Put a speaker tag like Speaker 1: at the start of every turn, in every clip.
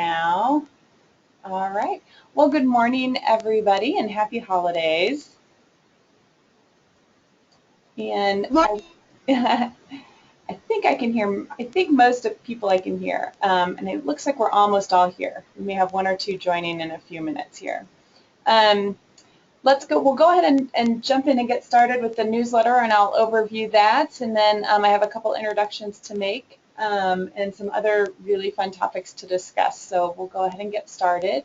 Speaker 1: Now, all right. Well, good morning, everybody, and happy holidays. And I think I can hear, I think most of people I can hear. And it looks like we're almost all here. We may have one or two joining in a few minutes here. We'll go ahead and jump in and get started with the newsletter, and I'll overview that. And then I have a couple introductions to make and some other really fun topics to discuss. So we'll go ahead and get started.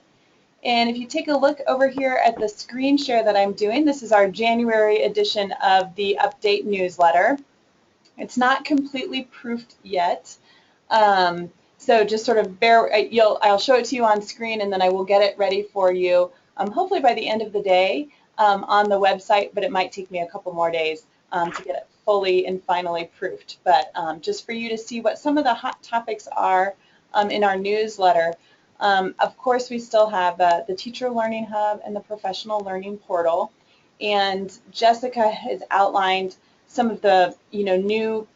Speaker 1: And if you take a look over here at the screen share that I'm doing, this is our January edition of the update newsletter. It's not completely proofed yet. So just sort of I'll show it to you on screen, and then I will get it ready for you, hopefully by the end of the day on the website, but it might take me a couple more days to get it fully and finally proofed. But just for you to see what some of the hot topics are in our newsletter. Of course, we still have the Teacher Learning Hub and the Professional Learning Portal, and Jessica has outlined some of the new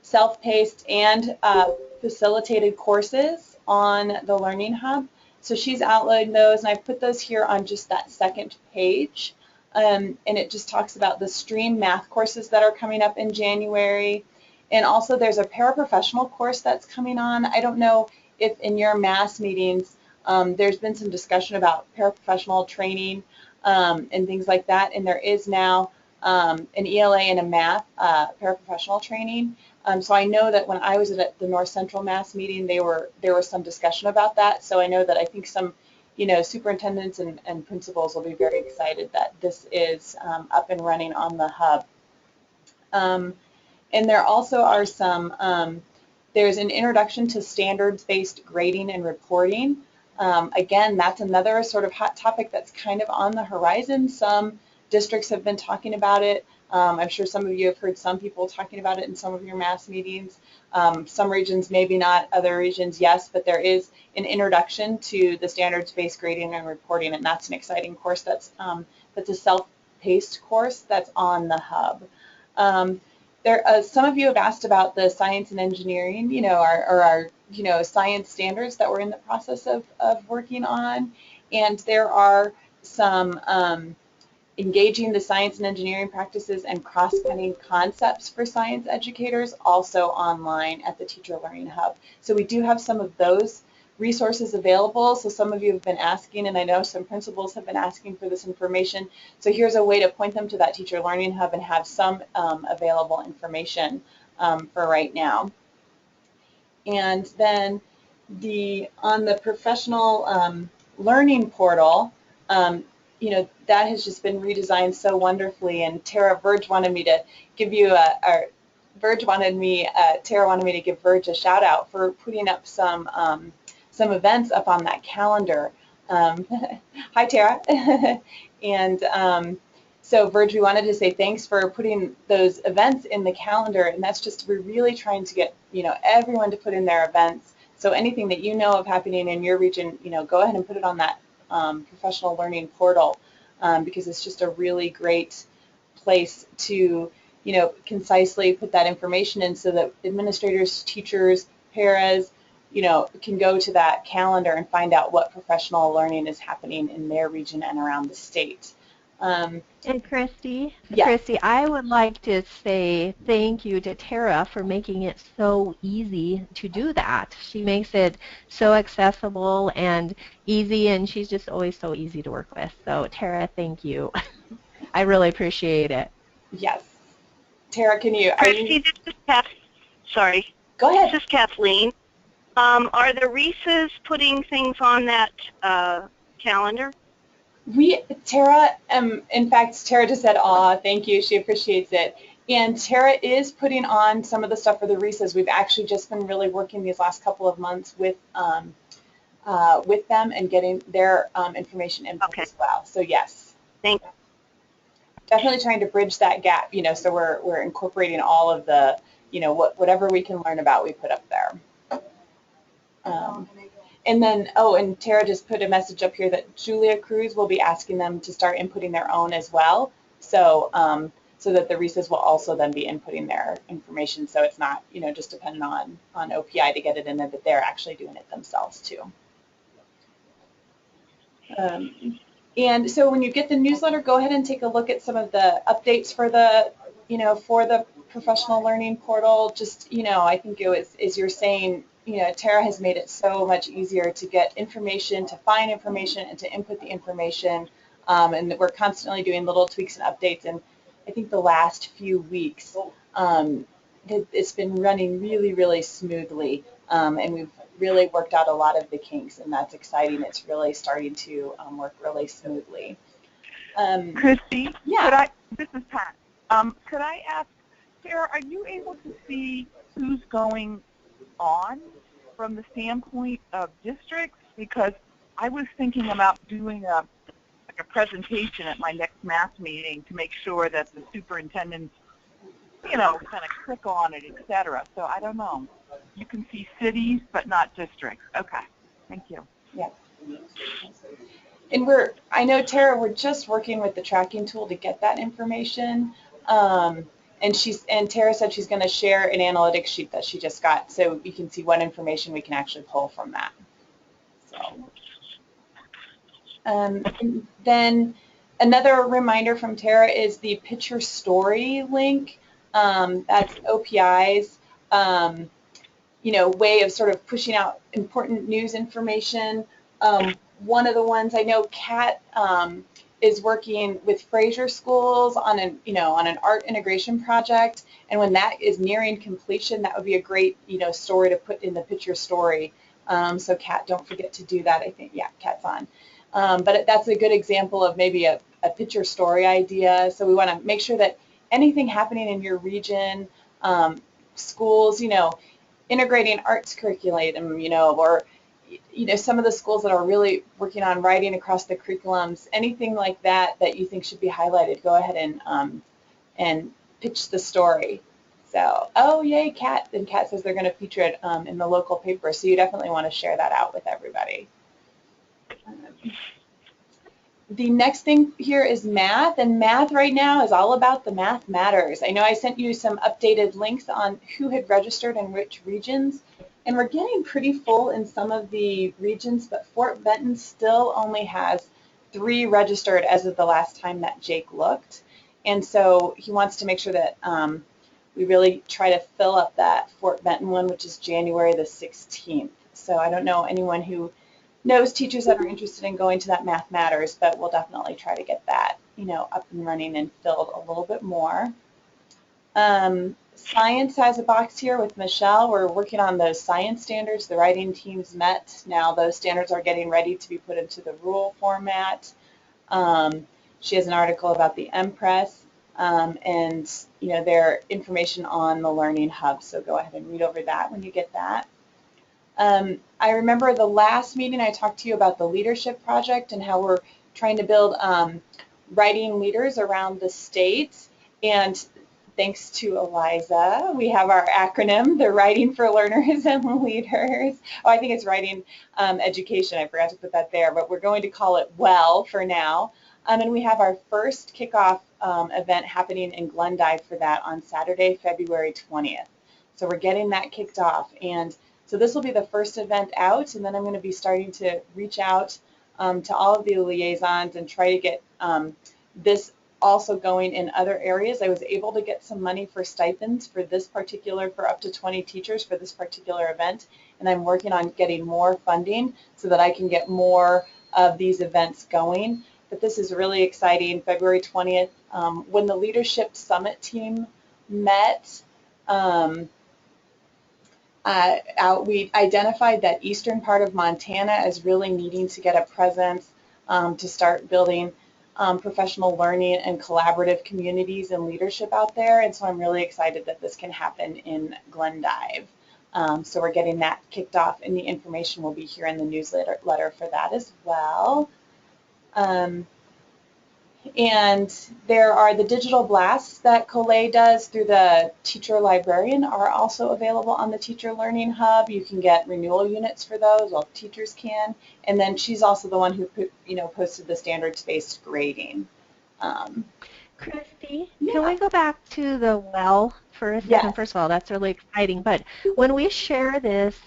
Speaker 1: self-paced and facilitated courses on the Learning Hub. So she's outlined those, and I've put those here on just that second page. And it just talks about the STREAM math courses that are coming up in January. And also there's a paraprofessional course that's coming on. I don't know if in your mass meetings there's been some discussion about paraprofessional training and things like that. And there is now an ELA and a math paraprofessional training. So I know that when I was at the North Central Mass meeting, there was some discussion about that. So I know that I think some superintendents and principals will be very excited that this is up and running on the hub. And there also are some, there's an introduction to standards-based grading and reporting. Again, that's another sort of hot topic that's kind of on the horizon. Some districts have been talking about it. I'm sure some of you have heard some people talking about it in some of your mass meetings. Some regions maybe not, other regions yes, but there is an introduction to the standards-based grading and reporting, and that's an exciting course that's a self-paced course that's on the hub. Some of you have asked about the science and engineering, our science standards that we're in the process of working on, and there are some engaging the science and engineering practices and cross-cutting concepts for science educators also online at the Teacher Learning Hub. So we do have some of those resources available. So some of you have been asking, and I know some principals have been asking for this information. So here's a way to point them to that Teacher Learning Hub and have some available information for right now. And then on the Professional Learning Portal, that has just been redesigned so wonderfully. And Tara Verge wanted me to give you Tara wanted me to give Verge a shout out for putting up some events up on that calendar. Hi, Tara. And so Verge, we wanted to say thanks for putting those events in the calendar, and that's just, we're really trying to get everyone to put in their events. So anything that you know of happening in your region, go ahead and put it on that professional learning portal, because it's just a really great place to concisely put that information in so that administrators, teachers, paras, can go to that calendar and find out what professional learning is happening in their region and around the state.
Speaker 2: And Christy,
Speaker 1: yes.
Speaker 2: Christy, I would like to say thank you to Tara for making it so easy to do that. She makes it so accessible and easy, and she's just always so easy to work with. So Tara, thank you. I really appreciate it.
Speaker 1: Yes. Tara, can you?
Speaker 3: Christy, this is Kathleen. Sorry.
Speaker 1: Go ahead.
Speaker 3: This is Kathleen. Are the Reese's putting things on that calendar?
Speaker 1: Tara, in fact, Tara just said, aw, thank you, she appreciates it. And Tara is putting on some of the stuff for the Reese's. We've actually just been really working these last couple of months with them and getting their information input as well. So yes.
Speaker 3: Thank you.
Speaker 1: Definitely trying to bridge that gap, so we're incorporating all of the, whatever we can learn about, we put up there. And then, and Tara just put a message up here that Julia Cruz will be asking them to start inputting their own as well. So so that the Reese's will also then be inputting their information, so it's not just dependent on OPI to get it in there, but they're actually doing it themselves too. And so when you get the newsletter, go ahead and take a look at some of the updates for the, for the professional learning portal. Just, I think it was, as you're saying, Tara has made it so much easier to get information, to find information, and to input the information. And we're constantly doing little tweaks and updates. And I think the last few weeks, it's been running really, really smoothly. And we've really worked out a lot of the kinks, and that's exciting. It's really starting to work really smoothly.
Speaker 4: Christy,
Speaker 1: yeah.
Speaker 4: This is Pat. Could I ask, Sarah, are you able to see who's going on from the standpoint of districts? Because I was thinking about doing a presentation at my next math meeting to make sure that the superintendents, kind of click on it, et cetera. So I don't know. You can see cities, but not districts. Okay. Thank you.
Speaker 1: Yeah. And I know, Tara, we're just working with the tracking tool to get that information. And Tara said she's going to share an analytics sheet that she just got, so you can see what information we can actually pull from that. So, and then another reminder from Tara is the Picture Story link. That's OPI's, way of sort of pushing out important news information. One of the ones I know, Kat is working with Fraser schools on an art integration project, and when that is nearing completion, that would be a great story to put in the Picture Story. So Kat, don't forget to do that. I think, yeah, Kat's on. But that's a good example of maybe a Picture Story idea. So we want to make sure that anything happening in your region, schools, integrating arts curriculum, or some of the schools that are really working on writing across the curriculums, anything like that that you think should be highlighted, go ahead and pitch the story. So, oh yay, Kat! And Kat says they're going to feature it in the local paper, so you definitely want to share that out with everybody. The next thing here is math, and math right now is all about the Math Matters. I know I sent you some updated links on who had registered in which regions, and we're getting pretty full in some of the regions, but Fort Benton still only has 3 registered as of the last time that Jake looked, and so he wants to make sure that we really try to fill up that Fort Benton one, which is January the 16th. So I don't know anyone who knows teachers that are interested in going to that Math Matters, but we'll definitely try to get that, up and running and filled a little bit more. Science has a box here with Michelle. We're working on those science standards. The writing teams met. Now those standards are getting ready to be put into the rule format. She has an article about the MPress and, their information on the Learning Hub. So go ahead and read over that when you get that. I remember the last meeting I talked to you about the leadership project and how we're trying to build writing leaders around the state. And thanks to Eliza, we have our acronym, the Writing for Learners and Leaders. Oh, I think it's Writing Education. I forgot to put that there, but we're going to call it WELL for now. And we have our first kickoff event happening in Glendive for that on Saturday, February 20th. So we're getting that kicked off. And so this will be the first event out, and then I'm going to be starting to reach out to all of the liaisons and try to get this also going in other areas. I was able to get some money for stipends for up to 20 teachers for this particular event, and I'm working on getting more funding so that I can get more of these events going. But this is really exciting. February 20th, when the Leadership Summit team met, we identified that eastern part of Montana is really needing to get a presence to start building professional learning and collaborative communities and leadership out there. And so I'm really excited that this can happen in Glendive. So we're getting that kicked off, and the information will be here in the newsletter for that as well. And there are the digital blasts that Collet does through the teacher librarian are also available on the Teacher Learning Hub. You can get renewal units for those, well, teachers can. And then she's also the one who posted the standards-based grading.
Speaker 2: Christy,
Speaker 1: Yeah.
Speaker 2: can we go back to the WELL for a second?
Speaker 1: Yes.
Speaker 2: First of all, that's really exciting. But when we share this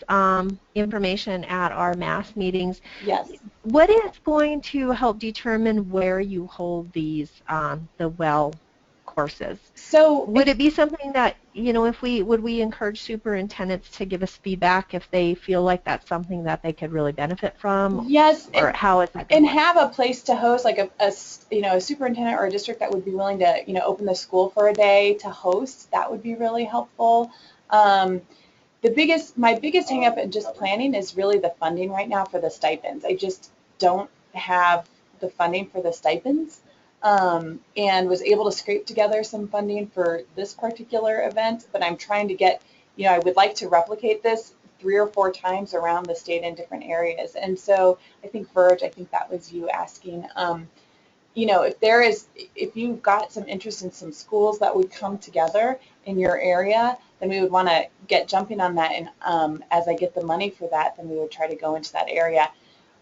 Speaker 2: information at our mass meetings,
Speaker 1: yes,
Speaker 2: what is going to help determine where you hold these the well courses?
Speaker 1: So
Speaker 2: Would it be something that, you know, if would we encourage superintendents to give us feedback if they feel like that's something that they could really benefit from?
Speaker 1: yes,
Speaker 2: Or how is that going
Speaker 1: and
Speaker 2: to work?
Speaker 1: have a place to host, like a superintendent or a district that would be willing to, open the school for a day to host. That would be really helpful. My biggest hang up in just planning is really the funding right now for the stipends. I just don't have the funding for the stipends, and was able to scrape together some funding for this particular event, but I'm trying to get, I would like to replicate this 3 or 4 times around the state in different areas. And so I think, Verge, I think that was you asking, if you've got some interest in some schools that would come together in your area, then we would want to get jumping on that. And as I get the money for that, then we would try to go into that area.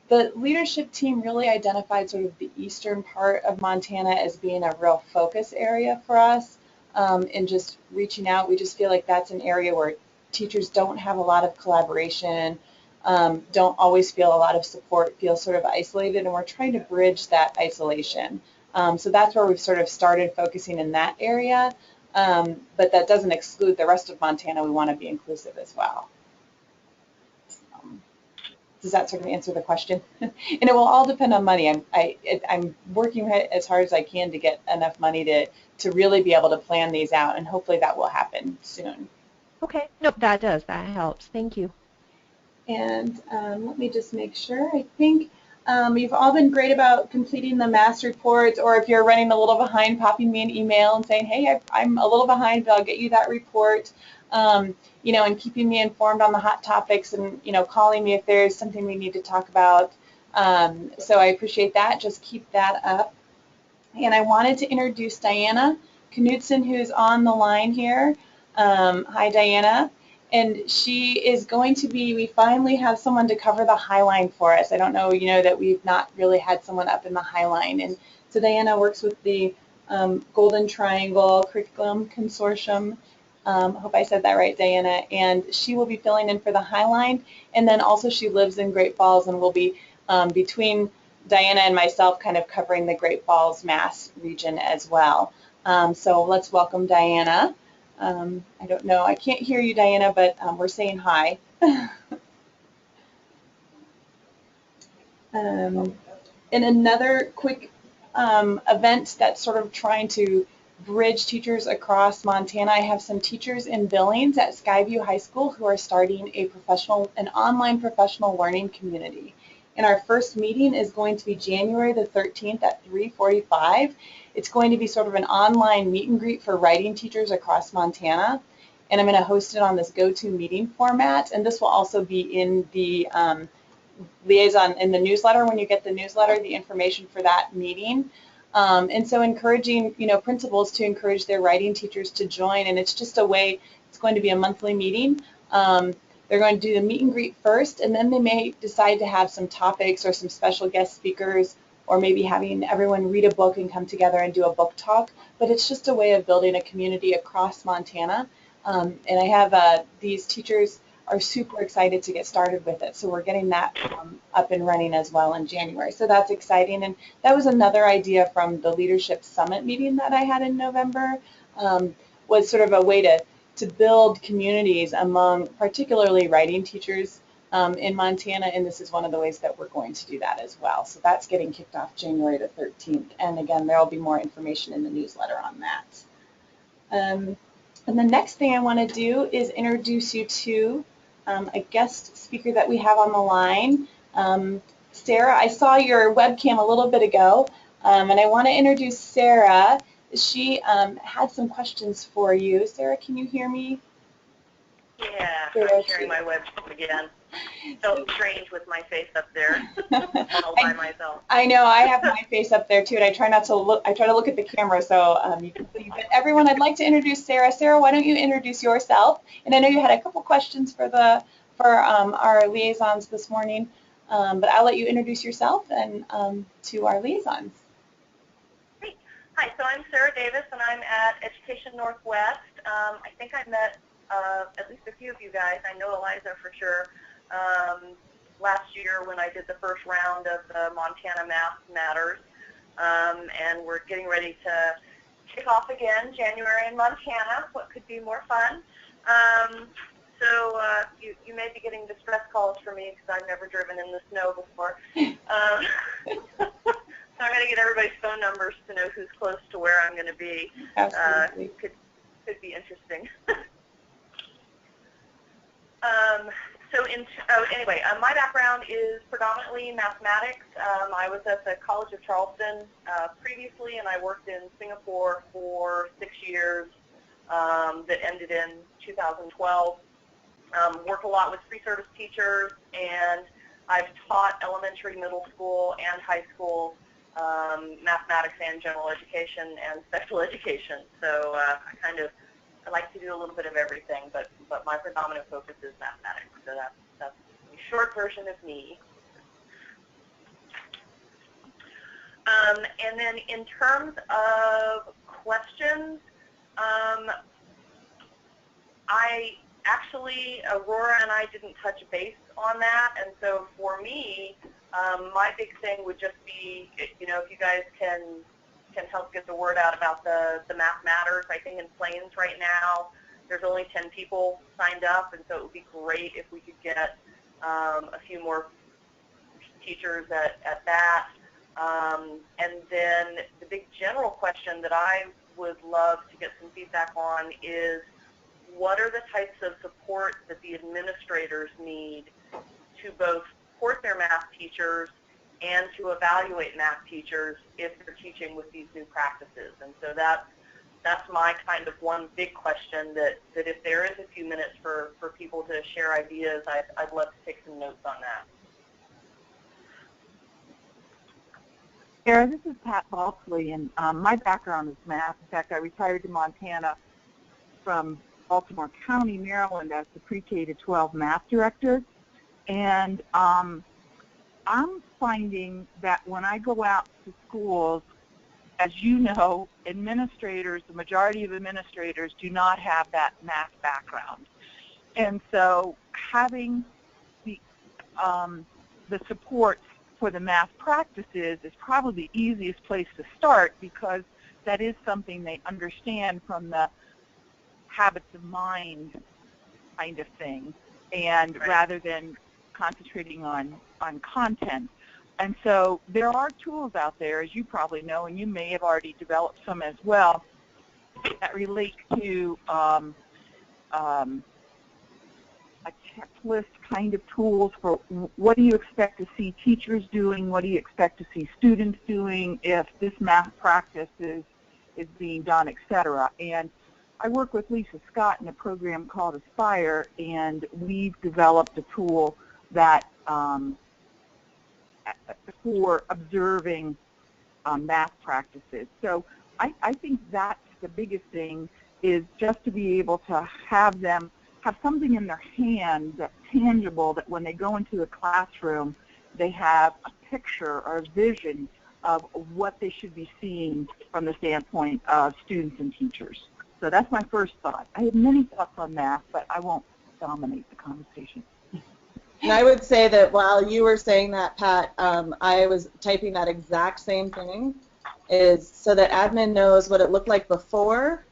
Speaker 1: The leadership team really identified sort of the eastern part of Montana as being a real focus area for us. And just reaching out, we just feel like that's an area where teachers don't have a lot of collaboration, don't always feel a lot of support, feel sort of isolated, and we're trying to bridge that isolation. So that's where we've sort of started focusing in that area, but that doesn't exclude the rest of Montana. We want to be inclusive as well. Does that sort of answer the question? And it will all depend on money. I'm working as hard as I can to get enough money to really be able to plan these out, and hopefully that will happen soon.
Speaker 2: Okay, nope, that does. That helps. Thank you.
Speaker 1: And let me just make sure. I think you've all been great about completing the mass reports, or if you're running a little behind, popping me an email and saying, hey, I'm a little behind, but I'll get you that report. And keeping me informed on the hot topics, and, calling me if there's something we need to talk about. So I appreciate that. Just keep that up. And I wanted to introduce Diana Knudsen, who's on the line here. Hi, Diana. And she is going to be, we finally have someone to cover the Highline for us. I don't know, that we've not really had someone up in the Highline. And so Diana works with the Golden Triangle Curriculum Consortium. Hope I said that right, Diana. And she will be filling in for the Highline. And then also she lives in Great Falls and will be between Diana and myself kind of covering the Great Falls, Mass region as well. So let's welcome Diana. I don't know, I can't hear you, Diana, but we're saying hi. And another quick event that's sort of trying to bridge teachers across Montana. I have some teachers in Billings at Skyview High School who are starting an online professional learning community. And our first meeting is going to be January the 13th at 3:45. It's going to be sort of an online meet and greet for writing teachers across Montana. And I'm going to host it on this GoToMeeting format. And this will also be in the liaison, in the newsletter. When you get the newsletter, the information for that meeting. And so encouraging, principals to encourage their writing teachers to join. And it's just a way, it's going to be a monthly meeting. They're going to do the meet and greet first, and then they may decide to have some topics or some special guest speakers, or maybe having everyone read a book and come together and do a book talk. But it's just a way of building a community across Montana. And I have these teachers are super excited to get started with it. So we're getting that up and running as well in January. So that's exciting. And that was another idea from the Leadership Summit meeting that I had in November, was sort of a way to build communities among particularly writing teachers in Montana. And this is one of the ways that we're going to do that as well. So that's getting kicked off January the 13th. And again, there will be more information in the newsletter on that. And the next thing I want to do is introduce you to a guest speaker that we have on the line. Sarah, I saw your webcam a little bit ago, and I want to introduce Sarah. She had some questions for you. Sarah, can you hear me?
Speaker 5: Yeah, I'm sharing my webcam again. Felt strange with my face up there, all by myself.
Speaker 1: I know, I have my face up there too, and I try not to look. I try to look at the camera so you can see. But everyone, I'd like to introduce Sarah. Sarah, why don't you introduce yourself? And I know you had a couple questions for our liaisons this morning, but I'll let you introduce yourself and to our liaisons.
Speaker 5: Great. Hi, so I'm Sarah Davis, and I'm at Education Northwest. I think I met at least a few of you guys. I know Eliza for sure. last year when I did the first round of the Montana Math Matters, and we're getting ready to kick off again, January in Montana. What could be more fun? So you may be getting distress calls from me because I've never driven in the snow before. So I'm going to get everybody's phone numbers to know who's close to where I'm going to be.
Speaker 1: Absolutely.
Speaker 5: Could be interesting. Anyway, my background is predominantly mathematics. I was at the College of Charleston previously, and I worked in Singapore for 6 years that ended in 2012. Worked a lot with pre-service teachers, and I've taught elementary, middle school, and high school mathematics and general education and special education. So I like to do a little bit of everything, but my predominant focus is mathematics. So that's a short version of me. And then in terms of questions, Aurora and I didn't touch base on that, and so for me, my big thing would just be, if you guys can help get the word out about the Math Matters. I think in Plains right now, there's only 10 people signed up, and so it would be great if we could get a few more teachers at that. And then the big general question that I would love to get some feedback on is, what are the types of support that the administrators need to both support their math teachers and to evaluate math teachers if they're teaching with these new practices? And so that's my kind of one big question that if there is a few minutes for people to share ideas, I'd love to take some notes on that.
Speaker 4: Sarah, this is Pat Balsley, and my background is math. In fact, I retired to Montana from Baltimore County, Maryland, as the pre-K to 12 math director. And I'm finding that when I go out to schools, as you know, administrators, the majority of administrators do not have that math background. And so having the support for the math practices is probably the easiest place to start, because that is something they understand from the habits of mind kind of thing, and
Speaker 5: right,
Speaker 4: rather than concentrating on content. And so there are tools out there, as you probably know, and you may have already developed some as well, that relate to a checklist kind of tools for what do you expect to see teachers doing, what do you expect to see students doing if this math practice is being done, etc. And I work with Lisa Scott in a program called Aspire, and we've developed a tool that for observing math practices. So I think that's the biggest thing, is just to be able to have them have something in their hand that's tangible, that when they go into a classroom, they have a picture or a vision of what they should be seeing from the standpoint of students and teachers. So that's my first thought. I have many thoughts on math, but I won't dominate the conversation.
Speaker 6: And I would say that while you were saying that, Pat, I was typing that exact same thing, is so that admin knows what it looked like before,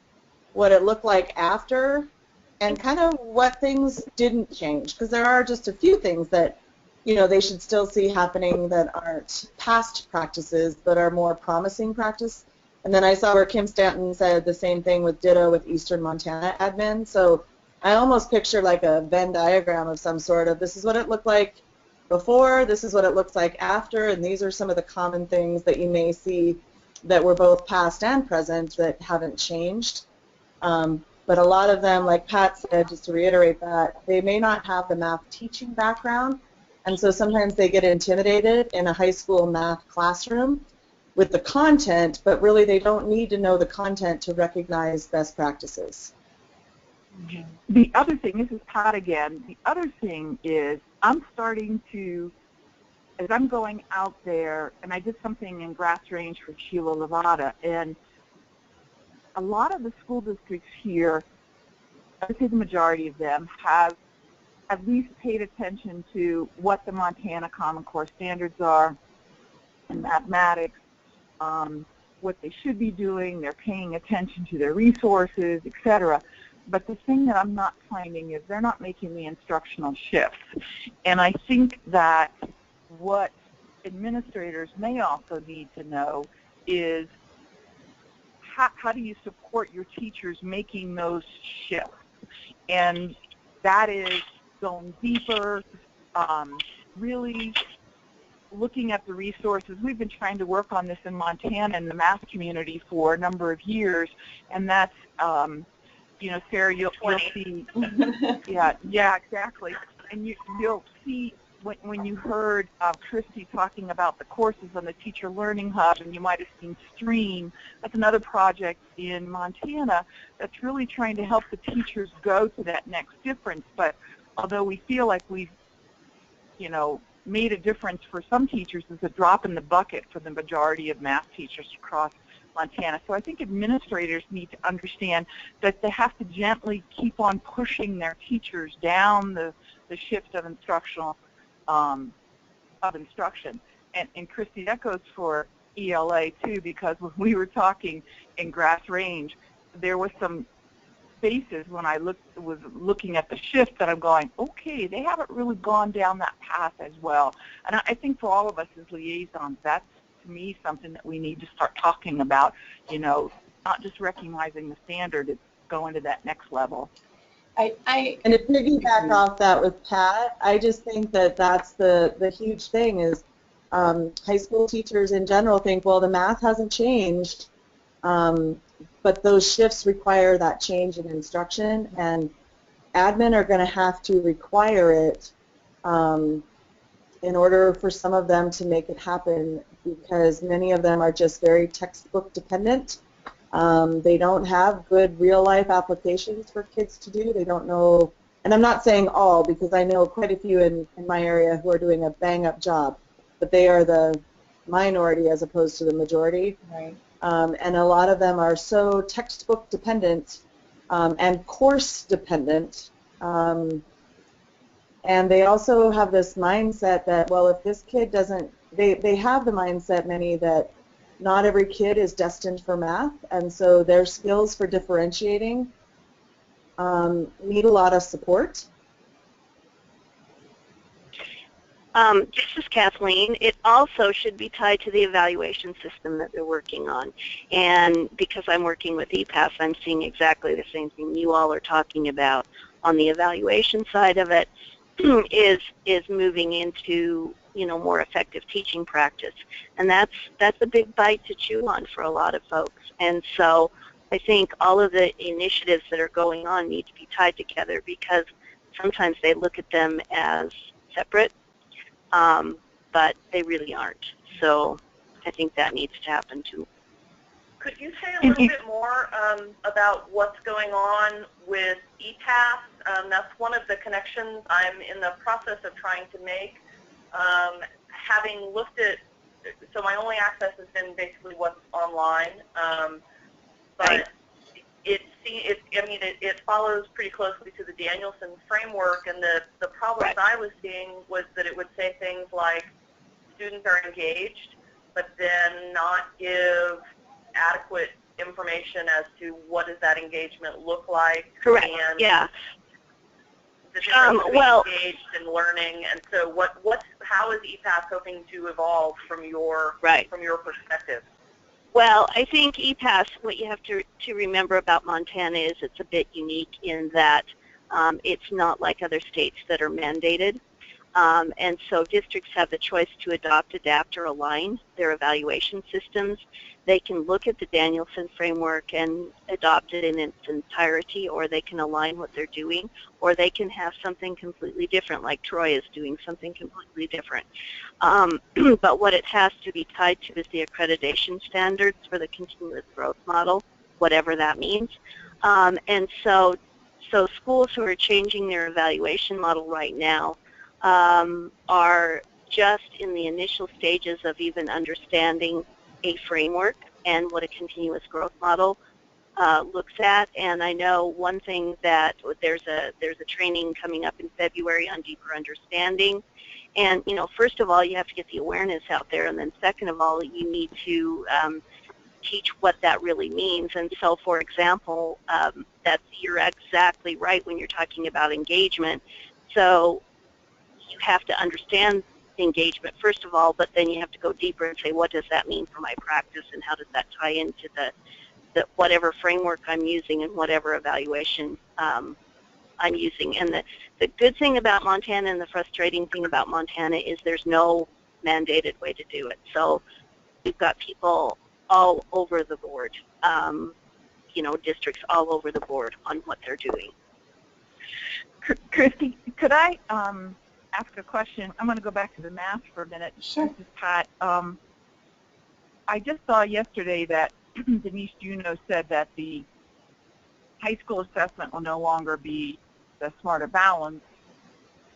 Speaker 6: what it looked like after, and kind of what things didn't change. Because there are just a few things that, they should still see happening that aren't past practices, but are more promising practice. And then I saw where Kim Stanton said the same thing with ditto with Eastern Montana admin. So I almost picture like a Venn diagram of some sort of, this is what it looked like before, this is what it looks like after, and these are some of the common things that you may see that were both past and present that haven't changed. But a lot of them, like Pat said, just to reiterate that, they may not have the math teaching background, and so sometimes they get intimidated in a high school math classroom with the content, but really they don't need to know the content to recognize best practices.
Speaker 4: The other thing, this is Pat again, the other thing is I'm starting to, as I'm going out there, and I did something in Grass Range for Sheila Levada, and a lot of the school districts here, I would say the majority of them, have at least paid attention to what the Montana Common Core standards are in mathematics, what they should be doing, they're paying attention to their resources, etc. But the thing that I'm not finding is they're not making the instructional shifts. And I think that what administrators may also need to know is how do you support your teachers making those shifts? And that is going deeper, really looking at the resources. We've been trying to work on this in Montana in the math community for a number of years, and that's, you know, Sarah, you'll see, yeah, exactly. And you'll see when you heard Christy talking about the courses on the Teacher Learning Hub, and you might have seen Stream, that's another project in Montana that's really trying to help the teachers go to that next difference. But although we feel like we've, you know, made a difference for some teachers, it's a drop in the bucket for the majority of math teachers across Montana. So I think administrators need to understand that they have to gently keep on pushing their teachers down the shift of instruction. And Christy, that goes for ELA too, because when we were talking in Grass Range, there was some spaces when I was looking at the shift that I'm going, okay, they haven't really gone down that path as well. And I think for all of us as liaisons, that's, to me, something that we need to start talking about, you know, not just recognizing the standard, it's going to that next level.
Speaker 6: And to piggyback off that with Pat, I just think that that's the huge thing is high school teachers in general think, well, the math hasn't changed, but those shifts require that change in instruction, and admin are going to have to require it in order for some of them to make it happen, because many of them are just very textbook dependent. They don't have good real-life applications for kids to do. They don't know, and I'm not saying all, because I know quite a few in my area who are doing a bang-up job, but they are the minority as opposed to the majority.
Speaker 1: Right.
Speaker 6: And a lot of them are so textbook dependent and course dependent. And they also have this mindset that, well, if this kid doesn't, they have the mindset, many, that not every kid is destined for math, and so their skills for differentiating need a lot of support.
Speaker 3: This is Kathleen. It also should be tied to the evaluation system that they're working on. And because I'm working with EPAS, I'm seeing exactly the same thing you all are talking about. On the evaluation side of it is moving into, you know, more effective teaching practice. And that's a big bite to chew on for a lot of folks. And so I think all of the initiatives that are going on need to be tied together, because sometimes they look at them as separate, but they really aren't. So I think that needs to happen too.
Speaker 5: Could you say a little bit more about what's going on with EPAS? That's one of the connections I'm in the process of trying to make. Having looked at, so my only access has been basically what's online, but it follows pretty closely to the Danielson framework, and the problems I was seeing was that it would say things like students are engaged, but then not give adequate information as to what does that engagement look like.
Speaker 3: Correct.
Speaker 5: And
Speaker 3: yeah.
Speaker 5: The difference between engaged and learning, and so how is EPAS hoping to evolve from your perspective?
Speaker 3: Well, I think EPAS, what you have to remember about Montana is it's a bit unique in that it's not like other states that are mandated. And so districts have the choice to adopt, adapt, or align their evaluation systems. They can look at the Danielson framework and adopt it in its entirety, or they can align what they're doing, or they can have something completely different, like Troy is doing something completely different. But what it has to be tied to is the accreditation standards for the continuous growth model, whatever that means. And so schools who are changing their evaluation model right now are just in the initial stages of even understanding a framework and what a continuous growth model looks at. And I know one thing that there's a training coming up in February on deeper understanding. And, you know, first of all, you have to get the awareness out there, and then second of all, you need to teach what that really means. And so, for example, you're exactly right when you're talking about engagement. So you have to understand engagement first of all, but then you have to go deeper and say, what does that mean for my practice, and how does that tie into the whatever framework I'm using and whatever evaluation I'm using. And the good thing about Montana and the frustrating thing about Montana is there's no mandated way to do it. So we've got people all over the board, you know, districts all over the board on what they're doing.
Speaker 4: Christy, could I ask a question? I'm going to go back to the math for a minute.
Speaker 1: Sure.
Speaker 4: This is Pat. I just saw yesterday that Denise Juneau said that the high school assessment will no longer be the Smarter Balance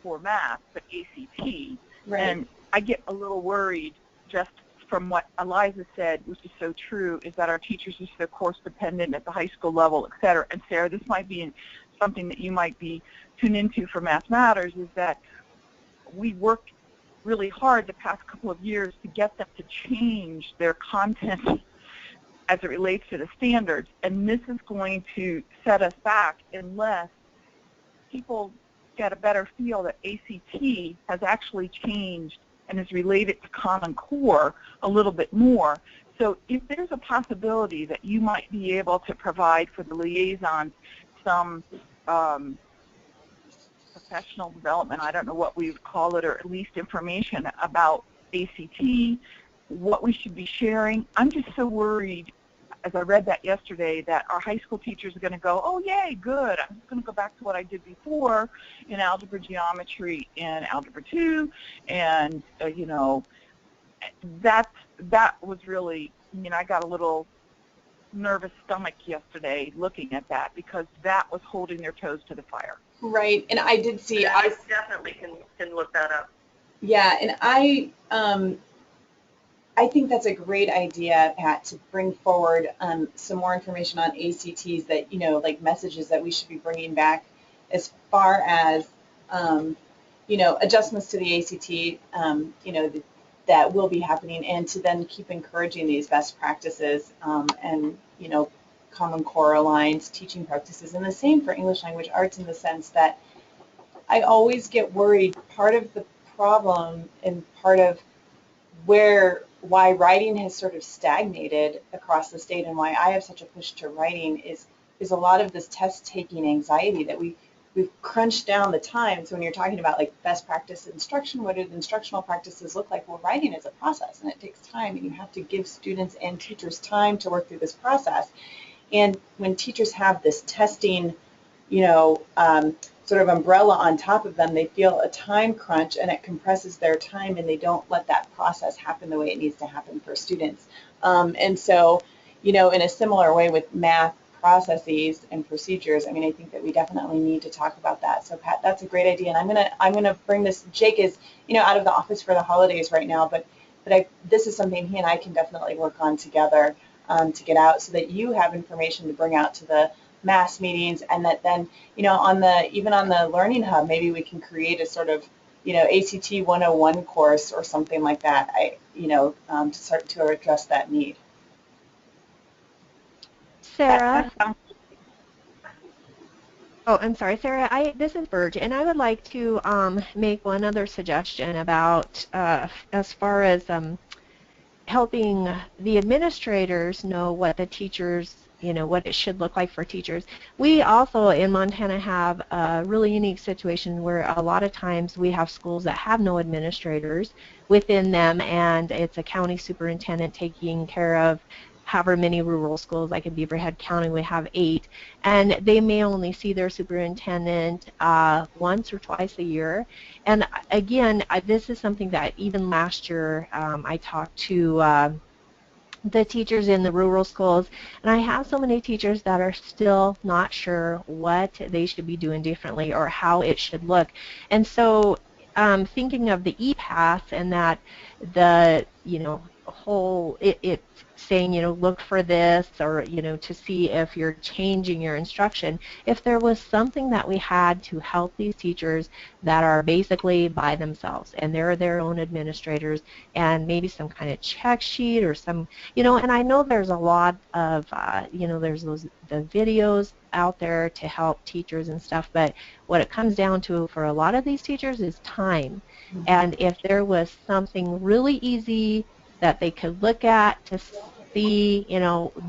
Speaker 4: for math, but ACT.
Speaker 1: Right.
Speaker 4: And I get a little worried just from what Eliza said, which is so true, is that our teachers are so course dependent at the high school level, et cetera. And Sarah, this might be something that you might be tuned into for Math Matters, is that we worked really hard the past couple of years to get them to change their content as it relates to the standards. And this is going to set us back unless people get a better feel that ACT has actually changed and is related to Common Core a little bit more. So if there's a possibility that you might be able to provide for the liaisons some professional development, I don't know what we would call it, or at least information about ACT, what we should be sharing. I'm just so worried, as I read that yesterday, that our high school teachers are going to go, oh, yay, good. I'm just going to go back to what I did before in algebra, geometry, and algebra 2. And, you know, that was really, you know, I got a little nervous stomach yesterday looking at that, because that was holding their toes to the fire.
Speaker 1: Right, and I did see.
Speaker 5: Yeah, I definitely can look that up.
Speaker 1: Yeah, and I think that's a great idea, Pat, to bring forward some more information on ACTs that, you know, like messages that we should be bringing back as far as, you know, adjustments to the ACT, you know, that will be happening, and to then keep encouraging these best practices and, you know, Common Core aligned teaching practices. And the same for English language arts, in the sense that I always get worried. Part of the problem and part of why writing has sort of stagnated across the state, and why I have such a push to writing, is a lot of this test-taking anxiety that we've crunched down the time. So when you're talking about like best practice instruction, what do instructional practices look like? Well, writing is a process, and it takes time, and you have to give students and teachers time to work through this process. And when teachers have this testing, you know, sort of umbrella on top of them, they feel a time crunch, and it compresses their time, and they don't let that process happen the way it needs to happen for students. And so, you know, in a similar way with math processes and procedures, I mean, I think that we definitely need to talk about that. So Pat, that's a great idea, and I'm gonna bring this. Jake is, you know, out of the office for the holidays right now, but this is something he and I can definitely work on together to get out, so that you have information to bring out to the mass meetings, and that then, you know, even on the Learning Hub, maybe we can create a sort of, you know, ACT 101 course or something like that, to start to address that need.
Speaker 2: Sarah? Oh, I'm sorry, Sarah. This is Burge, and I would like to make one other suggestion about as far as helping the administrators know what the teachers, you know, what it should look like for teachers. We also in Montana have a really unique situation where a lot of times we have schools that have no administrators within them, and it's a county superintendent taking care of however many rural schools. Like in Beaverhead County we have 8, and they may only see their superintendent once or twice a year. And again, this is something that even last year I talked to the teachers in the rural schools, and I have so many teachers that are still not sure what they should be doing differently or how it should look. And so thinking of the e-pass, and that the, you know, whole, it's saying, look for this, or, to see if you're changing your instruction. If there was something that we had to help these teachers that are basically by themselves and they're their own administrators, and maybe some kind of check sheet or some, and I know there's a lot of, there's the videos out there to help teachers and stuff, but what it comes down to for a lot of these teachers is time. And if there was something really easy that they could look at to see,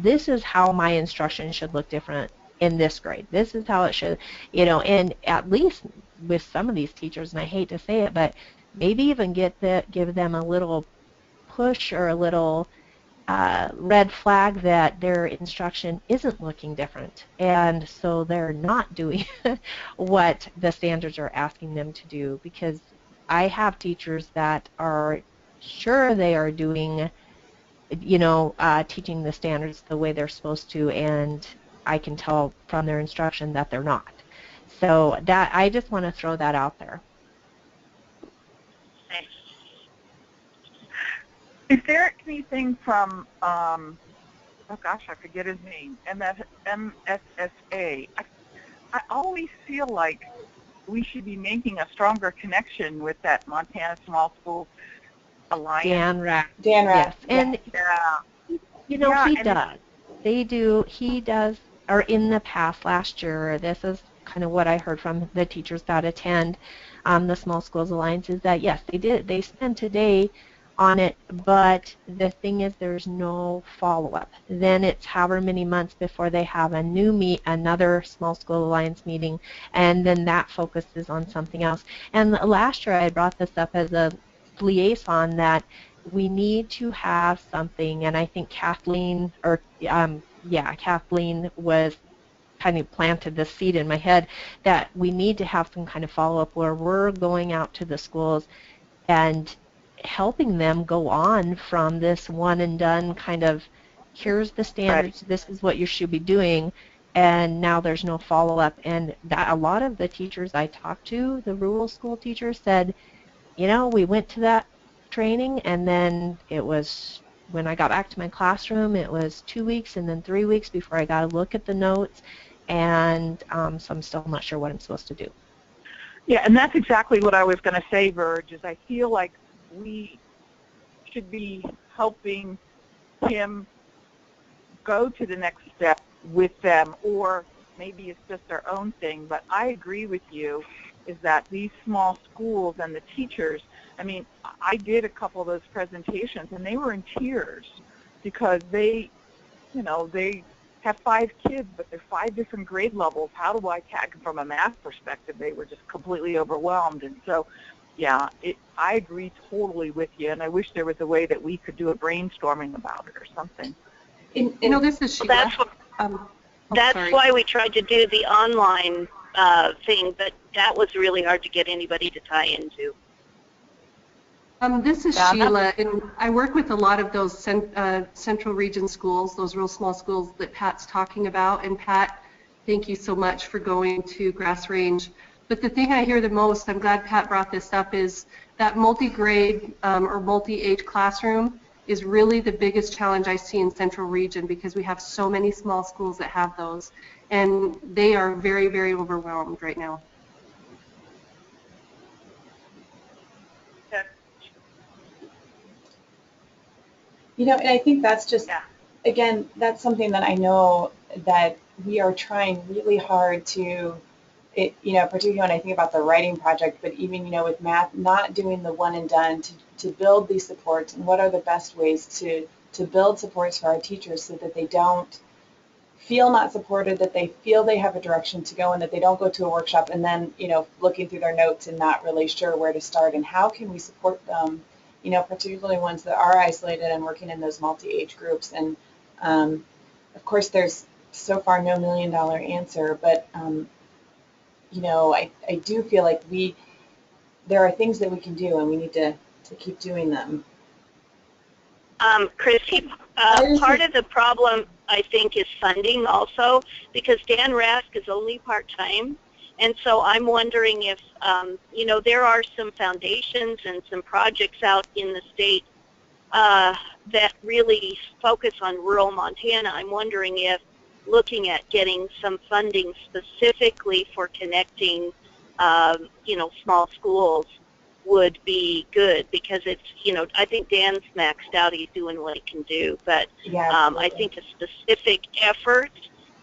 Speaker 2: this is how my instruction should look different in this grade. This is how it should, and at least with some of these teachers, and I hate to say it, but maybe even give them a little push or a little red flag that their instruction isn't looking different, and so they're not doing what the standards are asking them to do. Because I have teachers that are sure they are doing, teaching the standards the way they're supposed to, and I can tell from their instruction that they're not. So that, I just want to throw that out there.
Speaker 4: Is there anything from, oh gosh, I forget his name, MSSA? I always feel like we should be making a stronger connection with that Montana Small School Alliance.
Speaker 2: Dan Rack.
Speaker 1: Yes,
Speaker 2: and
Speaker 4: yeah.
Speaker 2: he does. They do. He does. Or in the past, last year, this is kind of what I heard from the teachers that attend the Small Schools Alliance, is that yes, they did. They spent a day on it, but the thing is, there's no follow-up. Then it's however many months before they have another Small School Alliance meeting, and then that focuses on something else. And last year, I brought this up as a liaison that we need to have something, and I think Kathleen was kind of planted this seed in my head that we need to have some kind of follow-up where we're going out to the schools and helping them go on from this one and done kind of, here's the standards, this is what you should be doing, and now there's no follow-up. And that, a lot of the teachers I talked to, the rural school teachers, said, we went to that training, and then it was, when I got back to my classroom, it was 2 weeks and then 3 weeks before I got to look at the notes, and so I'm still not sure what I'm supposed to do.
Speaker 4: Yeah, and that's exactly what I was going to say, Verge, is I feel like we should be helping him go to the next step with them, or maybe it's just their own thing. But I agree with you, is that these small schools and the teachers, I mean, I did a couple of those presentations, and they were in tears because they have 5 kids, but they're 5 different grade levels. How do I tag them from a math perspective? They were just completely overwhelmed. And so, yeah, I agree totally with you, and I wish there was a way that we could do a brainstorming about it or something.
Speaker 7: This is Sheila.
Speaker 3: That's why we tried to do the online thing, but that was really hard to get anybody to tie into.
Speaker 7: This is Sheila, and I work with a lot of those central region schools, those real small schools that Pat's talking about. And Pat, thank you so much for going to Grass Range. But the thing I hear the most, I'm glad Pat brought this up, is that multi-grade or multi-age classroom is really the biggest challenge I see in Central Region, because we have so many small schools that have those, and they are very, very overwhelmed right now.
Speaker 1: And I think that's just, again, that's something that I know that we are trying really hard to, particularly when I think about the writing project, but even, with math, not doing the one and done, to build these supports, and what are the best ways to build supports for our teachers so that they don't feel not supported, that they feel they have a direction to go, and that they don't go to a workshop and then, looking through their notes and not really sure where to start, and how can we support them, particularly ones that are isolated and working in those multi-age groups. And of course, there's so far no $1 million answer, but I do feel like there are things that we can do, and we need to keep doing them.
Speaker 3: Christy, part of the problem, I think, is funding also, because Dan Rask is only part-time. And so I'm wondering if, there are some foundations and some projects out in the state that really focus on rural Montana. I'm wondering if looking at getting some funding specifically for connecting, small schools would be good, because it's, I think Dan's maxed out. He's doing what he can do, but
Speaker 1: Yeah,
Speaker 3: I think a specific effort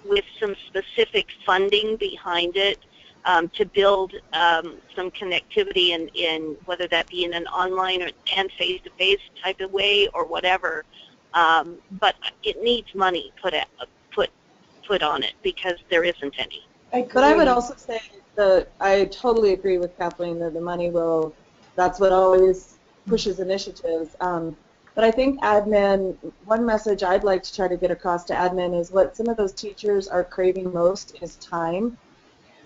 Speaker 3: with some specific funding behind it to build some connectivity in whether that be in an online and face-to-face type of way or whatever. But it needs money put on it, because there isn't any.
Speaker 6: But I would also say that I totally agree with Kathleen that the money will, that's what always pushes initiatives. But I think admin, one message I'd like to try to get across to admin is what some of those teachers are craving most is time.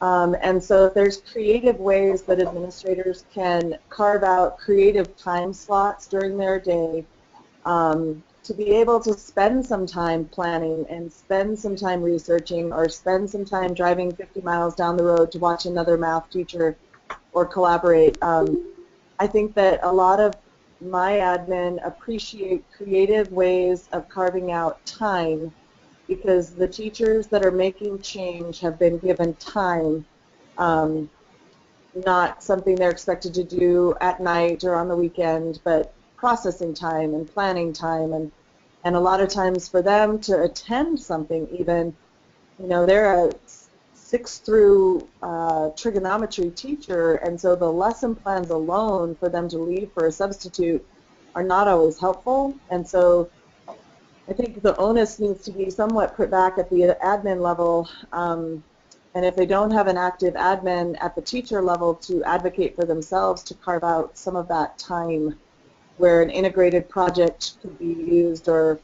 Speaker 6: And so if there's creative ways that administrators can carve out creative time slots during their day to be able to spend some time planning and spend some time researching or spend some time driving 50 miles down the road to watch another math teacher or collaborate. I think that a lot of my admin appreciate creative ways of carving out time, because the teachers that are making change have been given time, not something they're expected to do at night or on the weekend, but processing time and planning time, and a lot of times for them to attend something even, they're a 6th through trigonometry teacher, and so the lesson plans alone for them to leave for a substitute are not always helpful, and so I think the onus needs to be somewhat put back at the admin level, and if they don't have an active admin at the teacher level to advocate for themselves to carve out some of that time where an integrated project could be used, or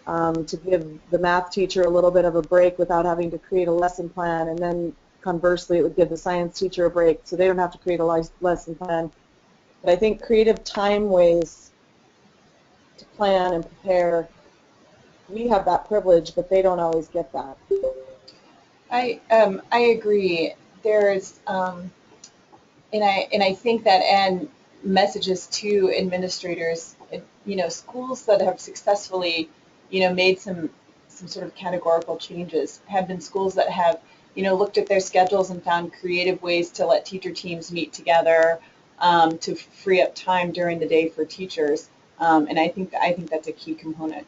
Speaker 6: to give the math teacher a little bit of a break without having to create a lesson plan, and then conversely it would give the science teacher a break so they don't have to create a lesson plan. But I think creative time ways to plan and prepare, we have that privilege, but they don't always get that.
Speaker 1: I agree. There's and I think that, and messages to administrators, schools that have successfully made some sort of categorical changes have been schools that have looked at their schedules and found creative ways to let teacher teams meet together to free up time during the day for teachers, and I think that's a key component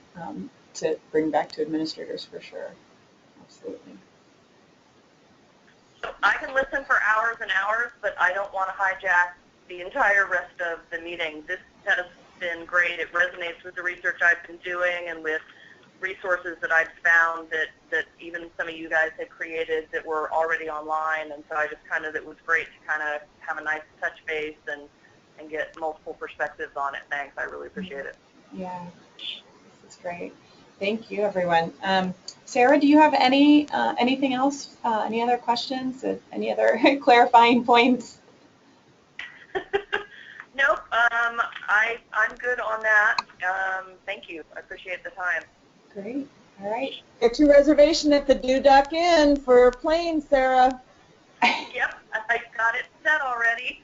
Speaker 1: to bring back to administrators for sure. Absolutely.
Speaker 5: So I can listen for hours and hours, but I don't want to hijack the entire rest of the meeting. This has been great. It resonates with the research I've been doing and with resources that I've found that even some of you guys had created that were already online, and so it was great to kind of have a nice touch base and get multiple perspectives on it. Thanks. I really appreciate it.
Speaker 1: Yeah, this is great. Thank you, everyone. Sarah, do you have anything else? Any other questions? Any other clarifying points?
Speaker 5: Nope. I'm good on that. Thank you. I appreciate the time.
Speaker 1: Great. All right.
Speaker 6: Get your reservation at the Duck Inn for planes, Sarah.
Speaker 5: Yep, I got it set already.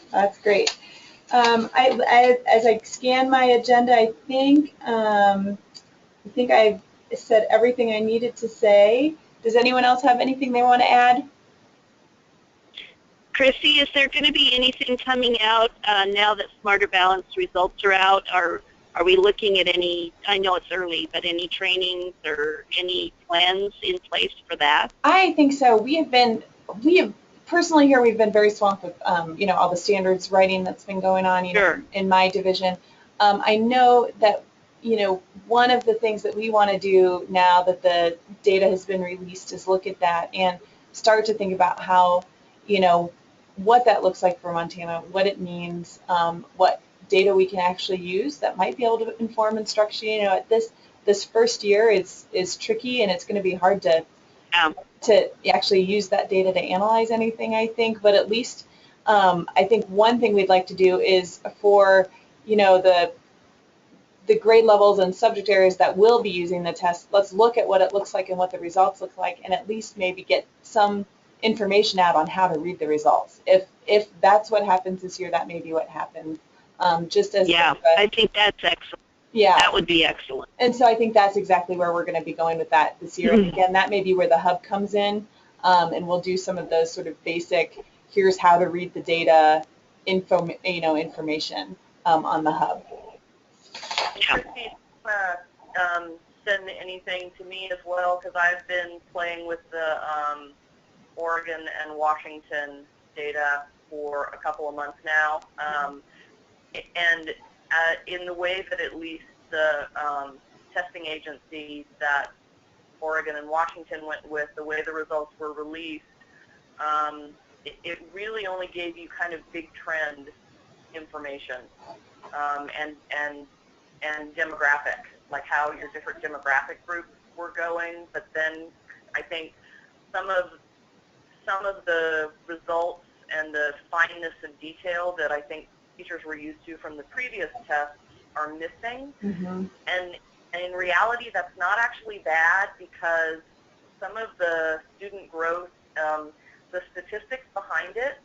Speaker 1: That's great. As I scan my agenda, I think I've said everything I needed to say. Does anyone else have anything they want to add?
Speaker 3: Chrissy, is there going to be anything coming out now that Smarter Balanced results are out? Are we looking at any, I know it's early, but any trainings or any plans in place for that?
Speaker 1: I think so. We have personally here, we've been very swamped with, all the standards writing that's been going on,
Speaker 3: Sure.
Speaker 1: in my division. I know that, one of the things that we want to do now that the data has been released is look at that and start to think about how, what that looks like for Montana, what it means, what data we can actually use that might be able to inform instruction. This first year is tricky, and it's going to be hard to actually use that data to analyze anything, I think. But at least I think one thing we'd like to do is for the grade levels and subject areas that will be using the test, let's look at what it looks like and what the results look like, and at least maybe get some information out on how to read the results. If that's what happens this year, that may be what happens just as
Speaker 3: Yeah,
Speaker 1: sort of
Speaker 3: I think that's excellent.
Speaker 1: yeah.
Speaker 3: That would be excellent.
Speaker 1: And so I think that's exactly where we're going to be going with that this year. And again, that may be where the hub comes in, and we'll do some of those sort of basic, here's how to read the data, information on the hub.
Speaker 5: Christy, send anything to me as well, because I've been playing with the Oregon and Washington data for a couple of months now, and in the way that at least the testing agency that Oregon and Washington went with, the way the results were released, it really only gave you kind of big trend information and demographic, like how your different demographic groups were going. But then I think some of the results and the fineness of detail that I think teachers were used to from the previous tests are missing.
Speaker 1: Mm-hmm.
Speaker 5: And in reality, that's not actually bad, because some of the student growth, the statistics behind it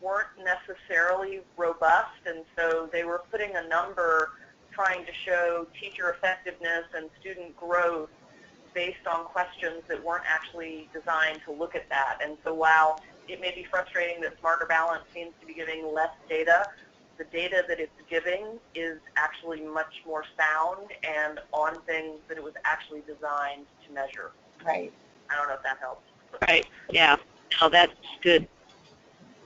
Speaker 5: weren't necessarily robust, and so they were putting a number trying to show teacher effectiveness and student growth based on questions that weren't actually designed to look at that. And so while it may be frustrating that Smarter Balance seems to be giving less data, the data that it's giving is actually much more sound and on things that it was actually designed to measure.
Speaker 1: Right.
Speaker 5: I don't know if that helps.
Speaker 3: Right. Yeah. No, that's good.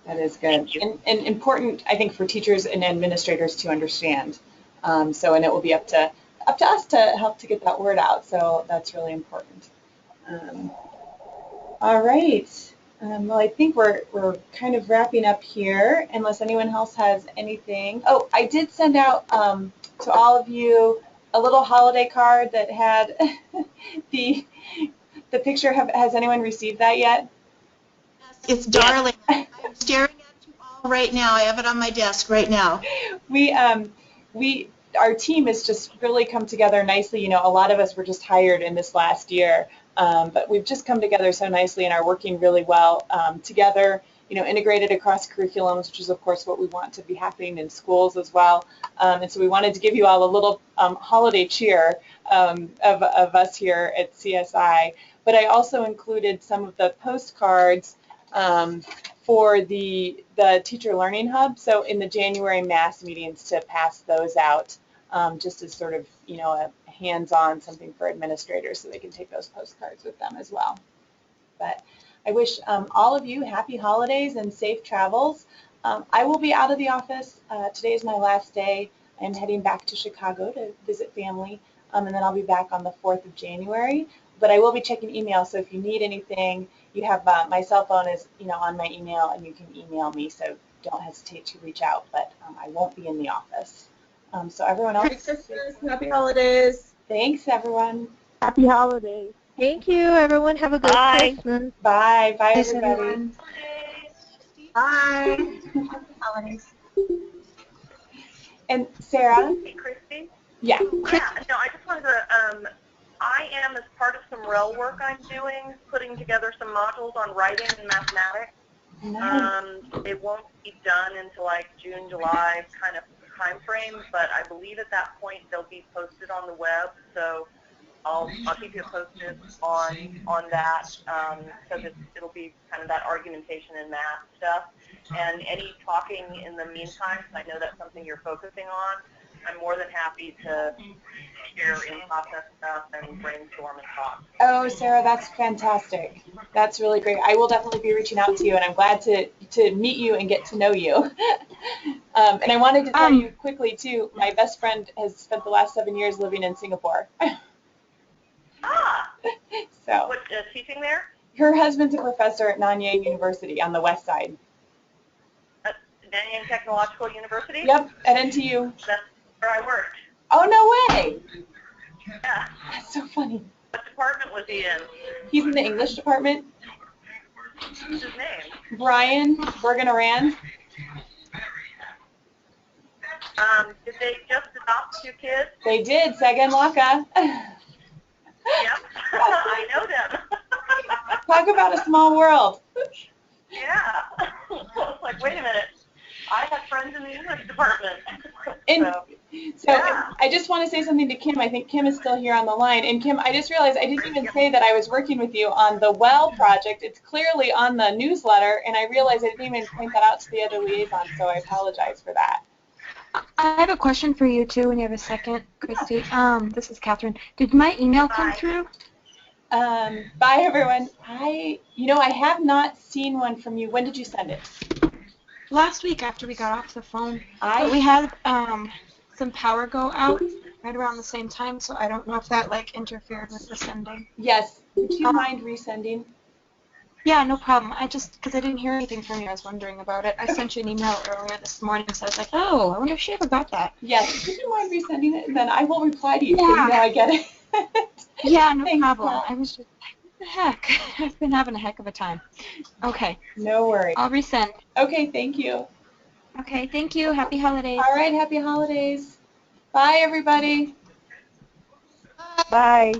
Speaker 1: That is good. And important, I think, for teachers and administrators to understand. And it will be up to us to help to get that word out. So that's really important. All right. Well, I think we're kind of wrapping up here, unless anyone else has anything. Oh, I did send out to all of you a little holiday card that had the picture. Has anyone received that yet?
Speaker 8: It's darling. I'm staring at you all right now. I have it on my desk right now.
Speaker 1: Our team has just really come together nicely. You know, a lot of us were just hired in this last year, but we've just come together so nicely and are working really well together, you know, integrated across curriculums, which is, of course, what we want to be happening in schools as well. And so we wanted to give you all a little holiday cheer of us here at CSI. But I also included some of the postcards for the Teacher Learning Hub, so in the January mass meetings, to pass those out just as sort of, you know, a hands-on something for administrators so they can take those postcards with them as well. But I wish all of you happy holidays and safe travels. I will be out of the office. Today is my last day. I'm heading back to Chicago to visit family, and then I'll be back on the 4th of January. But I will be checking email, so if you need anything, you have my cell phone is, you know, on my email, and you can email me, so don't hesitate to reach out. But I won't be in the office. So everyone else,
Speaker 6: Merry Christmas, happy holidays.
Speaker 1: Thanks, everyone.
Speaker 4: Happy holidays.
Speaker 2: Thank you, everyone. Have a good
Speaker 3: Bye.
Speaker 2: Christmas.
Speaker 1: Bye. Bye,
Speaker 8: Thanks,
Speaker 1: everybody.
Speaker 8: everyone.
Speaker 6: Bye.
Speaker 8: Happy holidays.
Speaker 1: And Sarah?
Speaker 5: Hey, Christy?
Speaker 1: Yeah.
Speaker 5: Yeah, no, I just wanted to, I am, as part of some REL work I'm doing, putting together some modules on writing and mathematics.
Speaker 1: Nice.
Speaker 5: It won't be done until like June, July kind of time frame, but I believe at that point they'll be posted on the web, so I'll keep you posted on that, so that it'll be kind of that argumentation and math stuff. And any talking in the meantime, because I know that's something you're focusing on, I'm more than happy to share in-process stuff and brainstorm and talk.
Speaker 1: Oh, Sarah, that's fantastic. That's really great. I will definitely be reaching out to you, and I'm glad to meet you and get to know you. And I wanted to tell you quickly, too, my best friend has spent the last 7 years living in Singapore.
Speaker 5: Ah!
Speaker 1: So,
Speaker 5: What, teaching there?
Speaker 1: her husband's a professor at Nanyang University on the west side.
Speaker 5: At Nanyang Technological University?
Speaker 1: Yep, at NTU.
Speaker 5: That's where I worked.
Speaker 1: Oh, no way.
Speaker 5: Yeah.
Speaker 1: That's so funny.
Speaker 5: What department was he in?
Speaker 1: He's in the English department.
Speaker 5: What's his name?
Speaker 1: Brian Bergenaran.
Speaker 5: Did they just adopt 2 kids?
Speaker 1: They did, Sega and Laka.
Speaker 5: Yep. I know them.
Speaker 1: Talk about a small world.
Speaker 5: Yeah. It's like, wait a minute. I have friends in the English department.
Speaker 1: And so
Speaker 5: yeah.
Speaker 1: I just want to say something to Kim. I think Kim is still here on the line. And Kim, I just realized I didn't even say that I was working with you on the WELL project. It's clearly on the newsletter, and I realized I didn't even point that out to the other liaison, so I apologize for that.
Speaker 9: I have a question for you too when you have a second, Christy. This is Catherine. Did my email come through?
Speaker 1: Bye, everyone. I have not seen one from you. When did you send it?
Speaker 9: Last week after we got off the phone. But we had some power go out right around the same time, so I don't know if that like interfered with the sending.
Speaker 1: Yes. Would you mind resending?
Speaker 9: Yeah, no problem. Because I didn't hear anything from you, I was wondering about it. I sent you an email earlier this morning, so I was like, oh, I wonder if she ever got that.
Speaker 1: Yes. Would you mind resending it? And then I will reply to you so
Speaker 9: Yeah.
Speaker 1: you know I get it.
Speaker 9: Yeah, no
Speaker 1: Thanks,
Speaker 9: problem.
Speaker 1: Pat.
Speaker 9: I was just like, what the heck? I've been having a heck of a time. Okay.
Speaker 1: No worries.
Speaker 9: I'll resend.
Speaker 1: Okay, thank you.
Speaker 9: Okay, thank you. Happy holidays.
Speaker 1: All right, happy holidays. Bye, everybody.
Speaker 4: Bye.